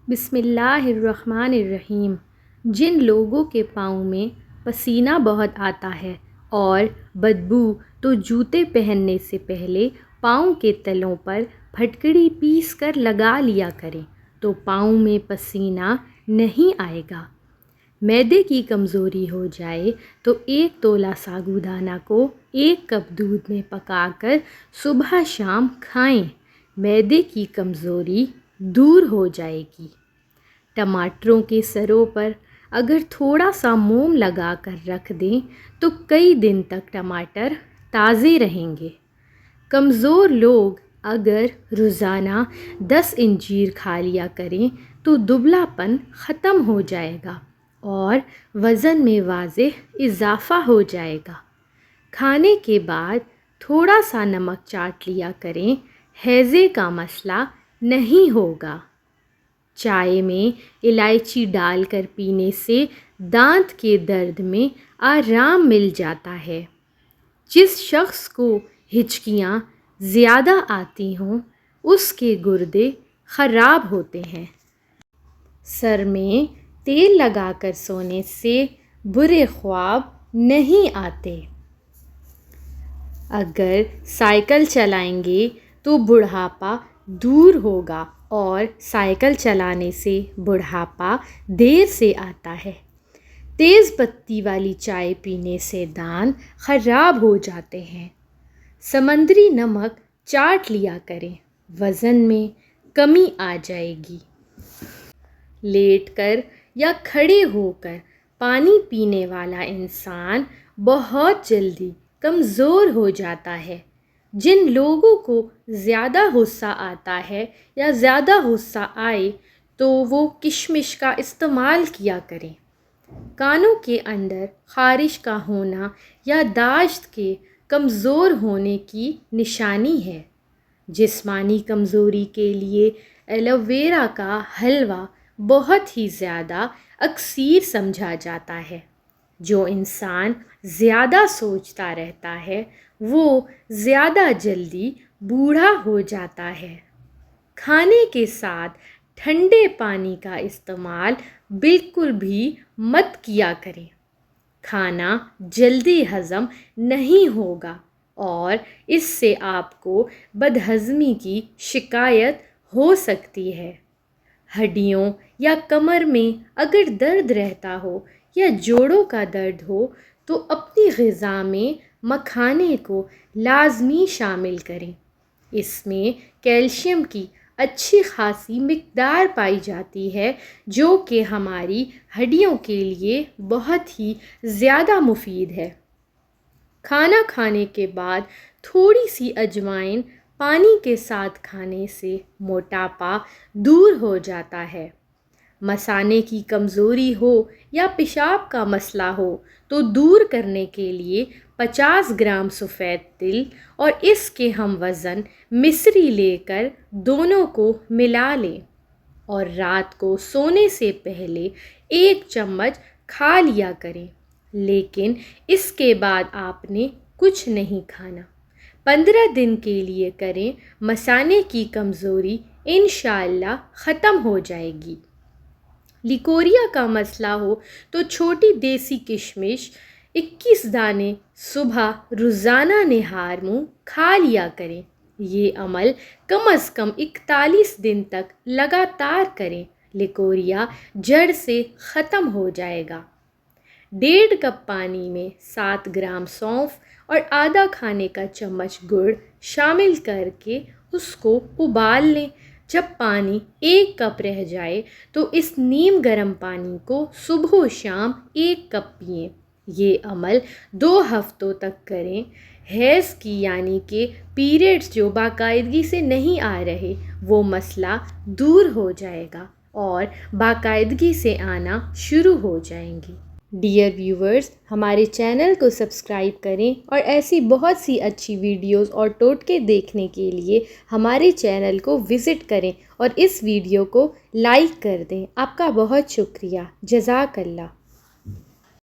بسم اللہ الرحمن الرحیم۔ جن لوگوں کے پاؤں میں پسینہ بہت آتا ہے اور بدبو تو جوتے پہننے سے پہلے پاؤں کے تلوں پر پھٹکڑی پیس کر لگا لیا کریں تو پاؤں میں پسینہ نہیں آئے گا۔ معدے کی کمزوری ہو جائے تو 1 تولہ ساگودانہ کو 1 کپ دودھ میں پکا کر صبح شام کھائیں، معدے کی کمزوری دور ہو جائے گی۔ ٹماٹروں کے سروں پر اگر تھوڑا سا موم لگا کر رکھ دیں تو کئی دن تک ٹماٹر تازے رہیں گے۔ کمزور لوگ اگر روزانہ 10 انجیر کھا لیا کریں تو دبلا پن ختم ہو جائے گا اور وزن میں واضح اضافہ ہو جائے گا۔ کھانے کے بعد تھوڑا سا نمک چاٹ لیا کریں، ہیضے کا مسئلہ نہیں ہوگا۔ چائے میں الائچی ڈال کر پینے سے دانت کے درد میں آرام مل جاتا ہے۔ جس شخص کو ہچکیاں زیادہ آتی ہوں اس کے گردے خراب ہوتے ہیں۔ سر میں تیل لگا کر سونے سے برے خواب نہیں آتے۔ اگر سائیکل چلائیں گے تو بڑھاپا دور ہوگا اور سائیکل چلانے سے بڑھاپا دیر سے آتا ہے۔ تیز پتی والی چائے پینے سے دانت خراب ہو جاتے ہیں۔ سمندری نمک چاٹ لیا کریں، وزن میں کمی آ جائے گی۔ لیٹ کر یا کھڑے ہو کر پانی پینے والا انسان بہت جلدی کمزور ہو جاتا ہے۔ جن لوگوں کو زیادہ غصہ آتا ہے یا زیادہ غصہ آئے تو وہ کشمش کا استعمال کیا کریں۔ کانوں کے اندر خارش کا ہونا یادداشت کے کمزور ہونے کی نشانی ہے۔ جسمانی کمزوری کے لیے ایلو ویرا کا حلوہ بہت ہی زیادہ اکثیر سمجھا جاتا ہے۔ جو انسان زیادہ سوچتا رہتا ہے وہ زیادہ جلدی بوڑھا ہو جاتا ہے۔ کھانے کے ساتھ ٹھنڈے پانی کا استعمال بالکل بھی مت کیا کریں۔ کھانا جلدی ہضم نہیں ہوگا اور اس سے آپ کو بدہضمی کی شکایت ہو سکتی ہے۔ ہڈیوں یا کمر میں اگر درد رہتا ہو یا جوڑوں کا درد ہو تو اپنی غذا میں مکھانے کو لازمی شامل کریں۔ اس میں کیلشیم کی اچھی خاصی مقدار پائی جاتی ہے جو کہ ہماری ہڈیوں کے لیے بہت ہی زیادہ مفید ہے۔ کھانا کھانے کے بعد تھوڑی سی اجوائن پانی کے ساتھ کھانے سے موٹاپا دور ہو جاتا ہے۔ مثانے کی کمزوری ہو یا پیشاب کا مسئلہ ہو تو دور کرنے کے لیے 50 گرام سفید تل اور اس کے ہم وزن مصری لے کر دونوں کو ملا لیں اور رات کو سونے سے پہلے 1 چمچ کھا لیا کریں، لیکن اس کے بعد آپ نے کچھ نہیں کھانا۔ 15 دن کے لیے کریں، مثانے کی کمزوری انشاءاللہ ختم ہو جائے گی۔ لیکوریا کا مسئلہ ہو تو چھوٹی دیسی کشمش 21 دانے صبح روزانہ نہار منہ کھا لیا کریں۔ یہ عمل کم از کم 41 دن تک لگاتار کریں، لیکوریا جڑ سے ختم ہو جائے گا۔ 1.5 کپ پانی میں 7 گرام سونف اور آدھا کھانے کا چمچ گڑ شامل کر کے اس کو ابال لیں۔ جب پانی 1 کپ رہ جائے تو اس نیم گرم پانی کو صبح و شام 1 کپ پئیں۔ یہ عمل 2 ہفتوں تک کریں۔ حیض کی یعنی کہ پیریڈز جو باقاعدگی سے نہیں آ رہے وہ مسئلہ دور ہو جائے گا اور باقاعدگی سے آنا شروع ہو جائیں گی۔ ڈیئر ویورز، ہمارے چینل کو سبسکرائب کریں اور ایسی بہت سی اچھی ویڈیوز اور ٹوٹکے دیکھنے کے لیے ہمارے چینل کو وزٹ کریں اور اس ویڈیو کو لائک کر دیں۔ آپ کا بہت شکریہ۔ جزاک اللہ۔